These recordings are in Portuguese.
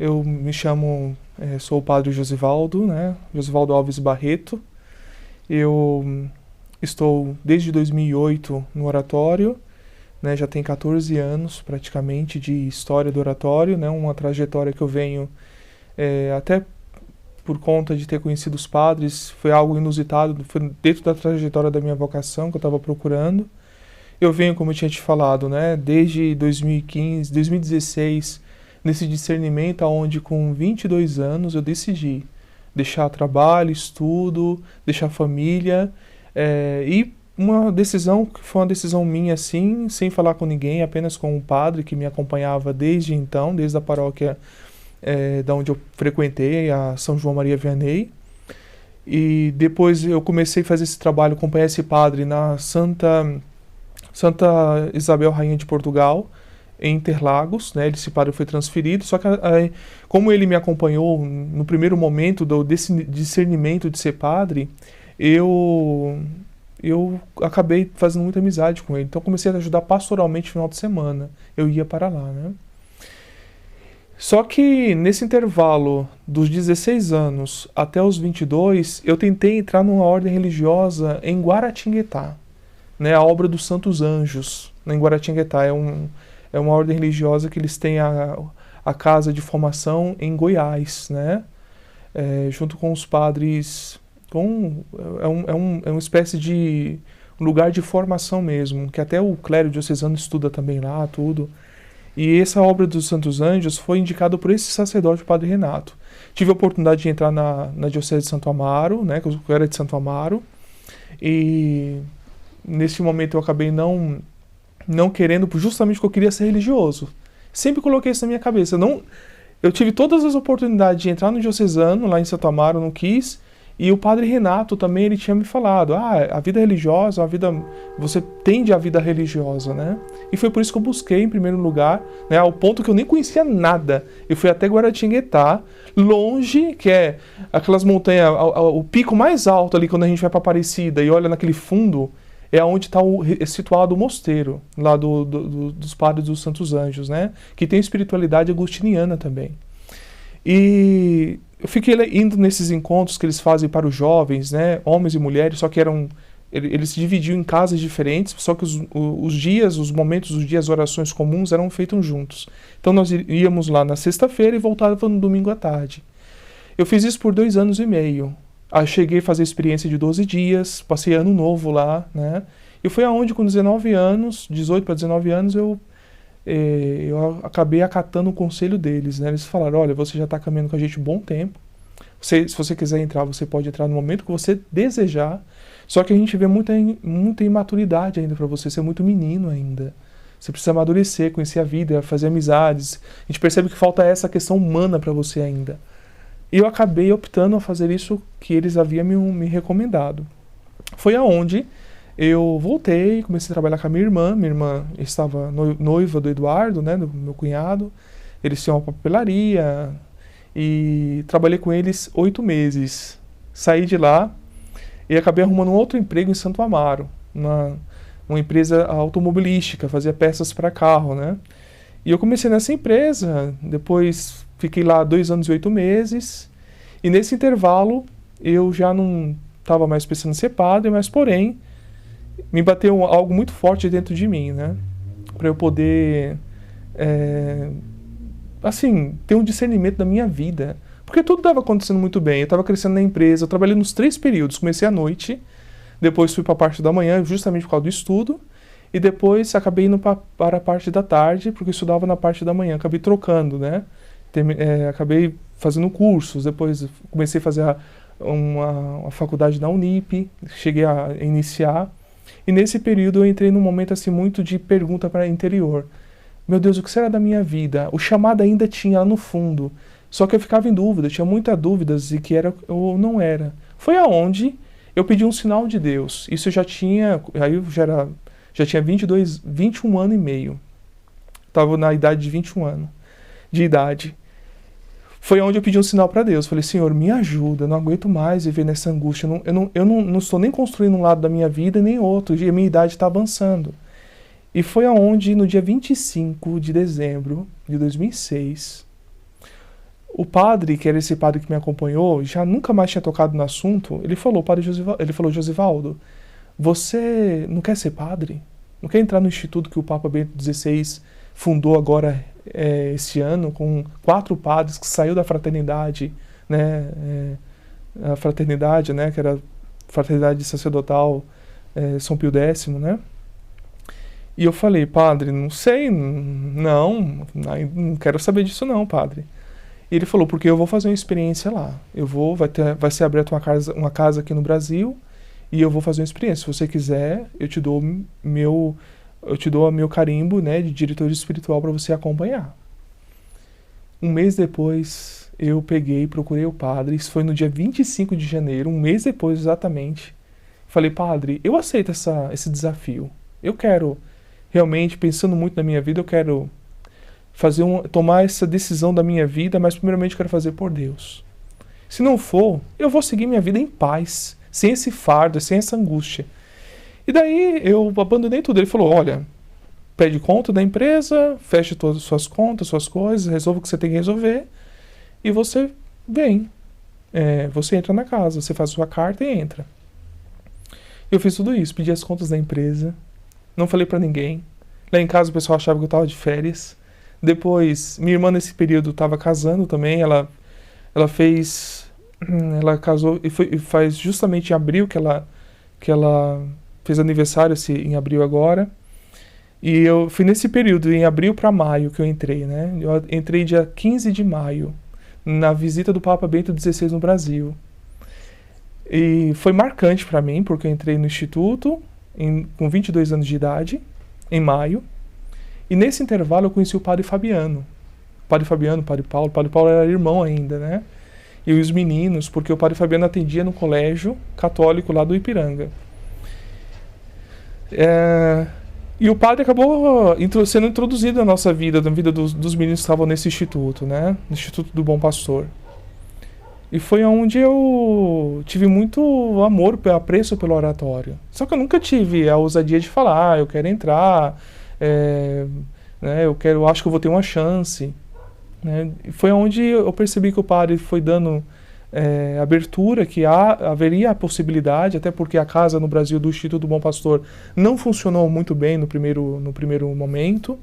Eu me chamo, sou o padre Josivaldo, né? Josivaldo Alves Barreto. Eu estou desde 2008 no oratório, né? Já tem 14 anos praticamente de história do oratório, né? Uma trajetória que eu venho até por conta de ter conhecido os padres, foi algo inusitado, foi dentro da trajetória da minha vocação que eu estava procurando. Eu venho, como eu tinha te falado, né, desde 2015, 2016, nesse discernimento onde com 22 anos eu decidi deixar trabalho, estudo, deixar família, e uma decisão que foi uma decisão minha assim, sem falar com ninguém, apenas com um padre que me acompanhava desde então, desde a paróquia da onde eu frequentei, a São João Maria Vianney. E depois eu comecei a fazer esse trabalho, acompanhar esse padre na Santa Isabel Rainha de Portugal, em Interlagos, né? Esse padre foi transferido, só que como ele me acompanhou no primeiro momento desse discernimento de ser padre, eu acabei fazendo muita amizade com ele. Então comecei a ajudar pastoralmente no final de semana. Eu ia para lá, né? Só que nesse intervalo dos 16 anos até os 22, eu tentei entrar numa ordem religiosa em Guaratinguetá, né, a obra dos Santos Anjos, né, em Guaratinguetá. É uma ordem religiosa que eles têm a casa de formação em Goiás, né, junto com os padres. É uma espécie de lugar de formação mesmo, que até o clero diocesano estuda também lá, tudo. E essa obra dos Santos Anjos foi indicada por esse sacerdote, o Padre Renato. Tive a oportunidade de entrar na Diocese de Santo Amaro, né, que eu era de Santo Amaro, e nesse momento eu acabei não querendo, justamente porque eu queria ser religioso. Sempre coloquei isso na minha cabeça. Eu tive todas as oportunidades de entrar no diocesano, lá em Santo Amaro, não quis. E o Padre Renato também, ele tinha me falado, a vida religiosa, você tende à vida religiosa, né? E foi por isso que eu busquei, em primeiro lugar, né, ao ponto que eu nem conhecia nada. Eu fui até Guaratinguetá, longe, que é aquelas montanhas, o pico mais alto ali, quando a gente vai para Aparecida e olha naquele fundo, é onde está situado o mosteiro, lá dos Padres dos Santos Anjos, né? Que tem espiritualidade agustiniana também. E eu fiquei indo nesses encontros que eles fazem para os jovens, né, homens e mulheres, só que eles se dividiam em casas diferentes, só que os dias, os momentos, os dias, orações comuns eram feitos juntos. Então nós íamos lá na sexta-feira e voltávamos no domingo à tarde. Eu fiz isso por 2 anos e meio. Aí cheguei a fazer a experiência de 12 dias, passei ano novo lá, né, e foi aonde com 19 anos, 18 para 19 anos, eu acabei acatando o conselho deles, né? Eles falaram, olha, você já está caminhando com a gente um bom tempo, se você quiser entrar, você pode entrar no momento que você desejar, só que a gente vê muita imaturidade ainda para você, é muito menino ainda, você precisa amadurecer, conhecer a vida, fazer amizades, a gente percebe que falta essa questão humana para você ainda. E eu acabei optando a fazer isso que eles haviam me recomendado. Foi aonde eu voltei, comecei a trabalhar com a minha irmã estava noiva do Eduardo, né, do meu cunhado, eles tinham uma papelaria, e trabalhei com eles 8 meses. Saí de lá e acabei arrumando um outro emprego em Santo Amaro, uma empresa automobilística, fazia peças para carro, né. E eu comecei nessa empresa, depois fiquei lá 2 anos e 8 meses, e nesse intervalo eu já não estava mais pensando em ser padre, mas porém, me bateu algo muito forte dentro de mim, né? Para eu poder, assim, ter um discernimento da minha vida. Porque tudo estava acontecendo muito bem. Eu estava crescendo na empresa, eu trabalhei nos 3 períodos. Comecei à noite, depois fui para a parte da manhã, justamente por causa do estudo, e depois acabei indo para a parte da tarde, porque eu estudava na parte da manhã. Acabei trocando, né? Acabei fazendo cursos, depois comecei a fazer uma faculdade na Unip, cheguei a iniciar. E nesse período eu entrei num momento assim muito de pergunta para o interior. Meu Deus, o que será da minha vida? O chamado ainda tinha lá no fundo. Só que eu ficava em dúvida, tinha muitas dúvidas de que era ou não era. Foi aonde eu pedi um sinal de Deus. Isso eu já tinha, aí eu já tinha 21 anos e meio. Estava na idade de 21 anos de idade. Foi onde eu pedi um sinal para Deus. Falei, Senhor, me ajuda, eu não aguento mais viver nessa angústia. Eu não estou nem construindo um lado da minha vida nem outro, e a minha idade está avançando. E foi aonde, no dia 25 de dezembro de 2006, O padre, que era esse padre que me acompanhou, já nunca mais tinha tocado no assunto. Ele falou, ele falou, Josivaldo, você não quer ser padre? Não quer entrar no instituto que o Papa Bento XVI fundou agora, esse ano, com 4 padres que saiu da fraternidade, né? A fraternidade, né? Que era a fraternidade sacerdotal, São Pio X, né? E eu falei, padre, não sei, não quero saber disso não, padre. E ele falou, porque eu vou fazer uma experiência lá. Vai ser aberta uma casa aqui no Brasil e eu vou fazer uma experiência. Se você quiser, eu te dou meu carimbo, né, de diretor espiritual para você acompanhar. Um mês depois, eu procurei o padre, isso foi no dia 25 de janeiro, um mês depois exatamente. Falei, padre, eu aceito esse desafio. Eu quero, realmente, pensando muito na minha vida, eu quero tomar essa decisão da minha vida, mas primeiramente eu quero fazer por Deus. Se não for, eu vou seguir minha vida em paz, sem esse fardo, sem essa angústia. E daí eu abandonei tudo. Ele falou, olha, pede conta da empresa, feche todas as suas contas, suas coisas, resolva o que você tem que resolver e você vem. Você entra na casa, você faz sua carta e entra. Eu fiz tudo isso, pedi as contas da empresa, não falei pra ninguém. Lá em casa o pessoal achava que eu tava de férias. Depois, minha irmã nesse período estava casando também, ela casou e faz justamente em abril que ela fez aniversário em abril agora. E eu fui nesse período, em abril para maio, que eu entrei, né? Eu entrei dia 15 de maio, na visita do Papa Bento XVI no Brasil. E foi marcante para mim, porque eu entrei no instituto com 22 anos de idade, em maio. E nesse intervalo eu conheci o Padre Fabiano. Padre Fabiano, Padre Paulo. Padre Paulo era irmão ainda, né? E os meninos, porque o Padre Fabiano atendia no colégio católico lá do Ipiranga. E o padre acabou sendo introduzido na nossa vida, na vida dos meninos que estavam nesse instituto, né? No Instituto do Bom Pastor. E foi onde eu tive muito amor, apreço pelo oratório. Só que eu nunca tive a ousadia de falar, eu quero entrar, né, eu acho que eu vou ter uma chance. Né? E foi onde eu percebi que o padre foi dando abertura, que haveria a possibilidade, até porque a casa no Brasil do Instituto do Bom Pastor não funcionou muito bem no primeiro momento.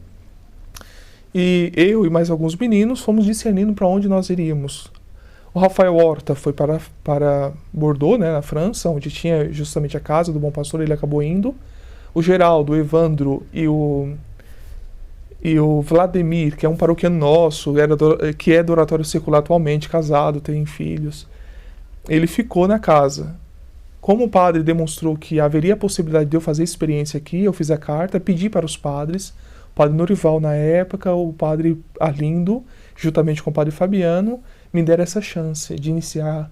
E eu e mais alguns meninos fomos discernindo para onde nós iríamos. O Rafael Horta foi para Bordeaux, né, na França, onde tinha justamente a casa do Bom Pastor, ele acabou indo. O Geraldo, o Evandro e o Vladimir, que é um paroquiano nosso, que é do Oratório Secular atualmente, casado, tem filhos, ele ficou na casa. Como o padre demonstrou que haveria a possibilidade de eu fazer experiência aqui, eu fiz a carta, pedi para os padres, o padre Norival na época, o padre Arlindo, juntamente com o padre Fabiano, me deram essa chance de iniciar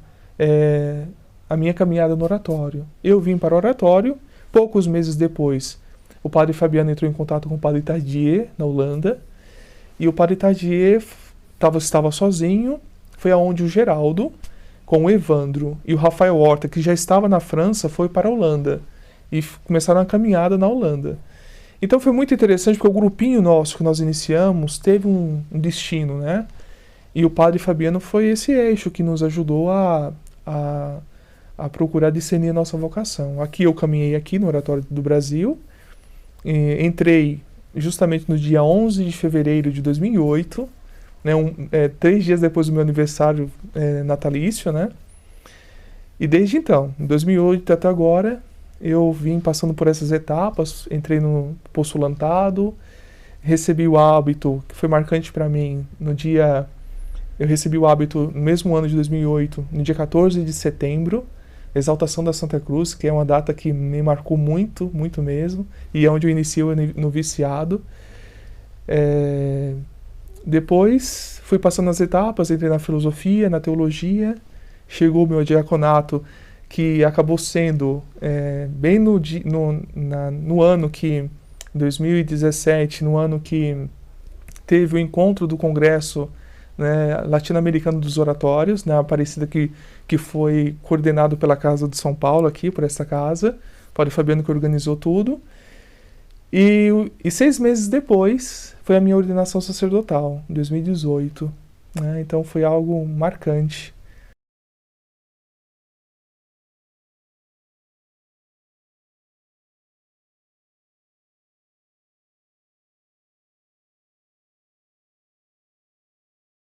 a minha caminhada no oratório. Eu vim para o oratório, poucos meses depois, o padre Fabiano entrou em contato com o padre Tardier, na Holanda, e o padre Tardier estava sozinho, foi aonde o Geraldo, com o Evandro e o Rafael Horta, que já estava na França, foi para a Holanda, e começaram a caminhada na Holanda. Então foi muito interessante, porque o grupinho nosso que nós iniciamos teve um destino, né? E o padre Fabiano foi esse eixo que nos ajudou a procurar discernir a nossa vocação. Aqui eu caminhei aqui no Oratório do Brasil, entrei justamente no dia 11 de fevereiro de 2008, né, 3 dias depois do meu aniversário natalício, né? E desde então, em 2008 até agora, eu vim passando por essas etapas, entrei no postulantado, recebi o hábito, que foi marcante para mim, eu recebi o hábito no mesmo ano de 2008, no dia 14 de setembro, Exaltação da Santa Cruz, que é uma data que me marcou muito, muito mesmo, e é onde eu iniciei o noviciado. Depois fui passando as etapas, entrei na filosofia, na teologia, chegou o meu diaconato, que acabou sendo bem no ano que, em 2017, no ano que teve o encontro do Congresso, né, latino-americano dos oratórios, na Aparecida, que foi coordenado pela Casa de São Paulo, aqui, por essa casa, o padre Fabiano que organizou tudo. E 6 meses depois foi a minha ordenação sacerdotal, em 2018. né? Então foi algo marcante.